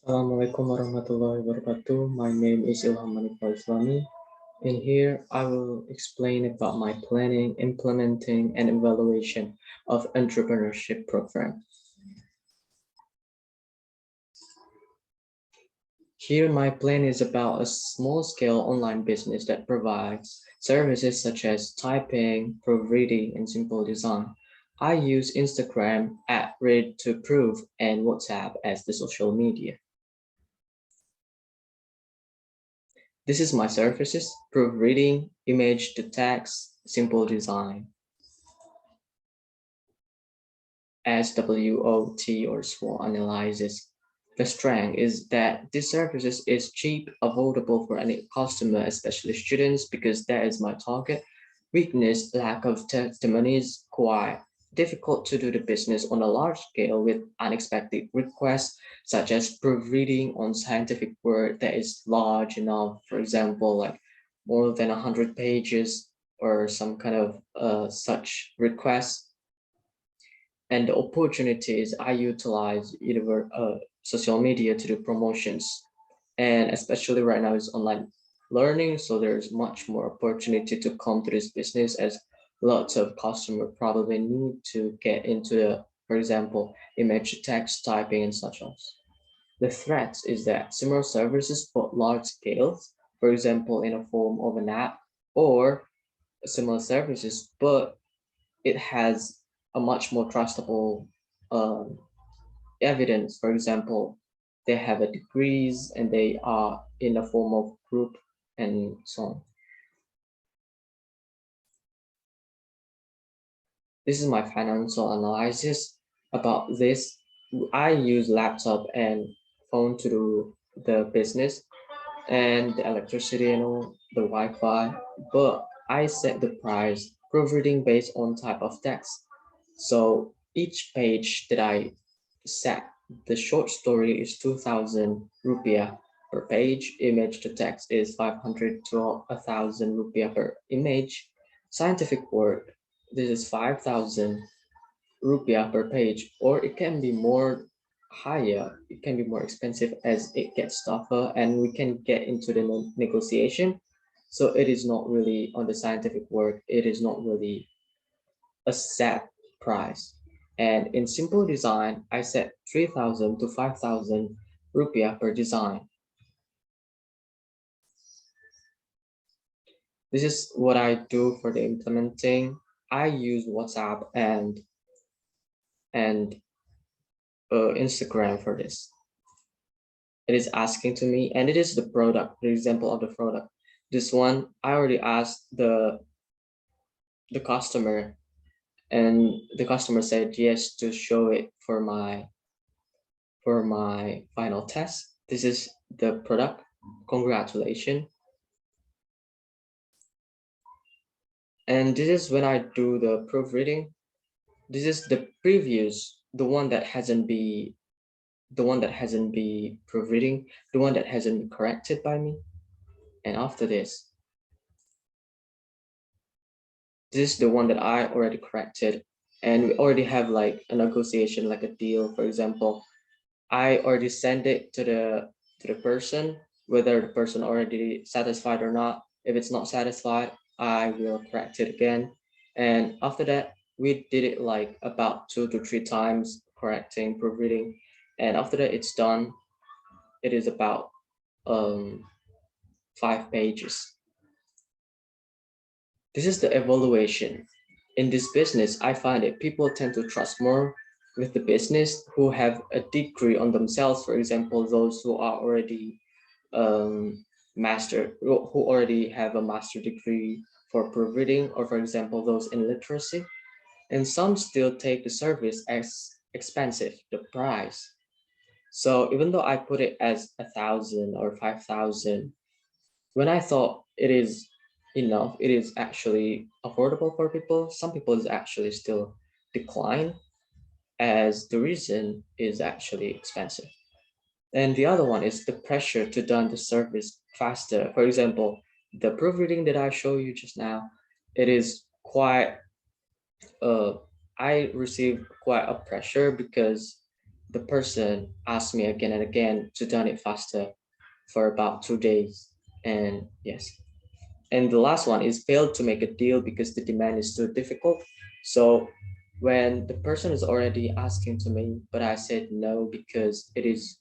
Assalamualaikum warahmatullahi wabarakatuh. My name is Hanifal Islami. In here, I will explain about my planning, implementing, and evaluation of entrepreneurship program. Here, my plan is about a small-scale online business that provides services such as typing, proofreading, and simple design. I use Instagram at ReadToProof and WhatsApp as the social media. This is my services: proofreading, image to text, simple design. SWOT or SWOT analysis. The strength is that this services is cheap, affordable for any customer, especially students, because that is my target. Weakness, lack of testimonies, quite difficult to do the business on a large scale with unexpected requests, such as proofreading on scientific work that is large enough, for example, like more than 100 pages or some kind of such requests. And the opportunities, I utilize either social media to do promotions, and especially right now is online learning, so there's much more opportunity to come to this business, as lots of customers probably need to get into the, for example, image text typing and such else. The threat is that similar services but large scales, for example in a form of an app, or similar services but it has a much more trustable um, evidence. For example, they have a degrees and they are in a form of group and so on. This is my financial analysis about this. I use laptop and phone to do the business and the electricity and all the Wi-Fi, but I set the price proofreading based on type of text. So each page that I set, the short story is 2,000 rupiah per page, image to text is 500 to 1,000 rupiah per image, scientific work, this is 5,000 rupiah per page, or it can be more higher, it can be more expensive as it gets tougher and we can get into the negotiation. So it is not really on the scientific work, it is not really a set price. And in simple design, I set 3,000 to 5,000 rupiah per design. This is what I do for the implementing. I use WhatsApp and Instagram for this. It is asking to me, and it is the product, the example of the product. This one, I already asked the customer, and the customer said yes to show it for my final test. This is the product. Congratulations. And this is when I do the proofreading. This is the previous, the one that hasn't been proofreading, the one that hasn't been corrected by me. And after this is the one that I already corrected, and we already have like a negotiation, like a deal. For example, I already sent it to the person, whether the person already satisfied or not. If it's not satisfied, I will correct it again. And after that, we did it like about 2 to 3 times, correcting, proofreading. And after that, it's done. It is about 5 pages. This is the evaluation. In this business, I find that people tend to trust more with the business who have a degree on themselves. For example, those who are already who already have a master degree for proofreading, or for example, those in literacy. And some still take the service as expensive, the price. So even though I put it as 1,000 or 5,000, when I thought it is enough, it is actually affordable for people, some people is actually still decline, as the reason is actually expensive. And the other one is the pressure to done the service faster. For example, the proofreading that I show you just now, it is quite, I received quite a pressure because the person asked me again and again to done it faster for about 2 days. And yes, and the last one is failed to make a deal because the demand is too difficult. So when the person is already asking to me, but I said no because it is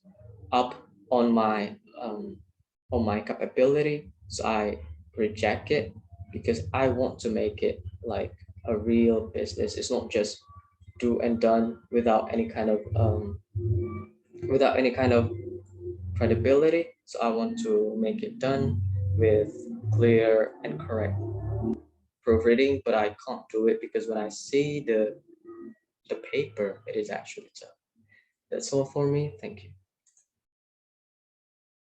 up on my capability, so I reject it because I want to make it like a real business. It's not just do and done without any kind of credibility. So I want to make it done with clear and correct proofreading, but I can't do it because when I see the paper, it is actually tough. That's all for me. Thank you.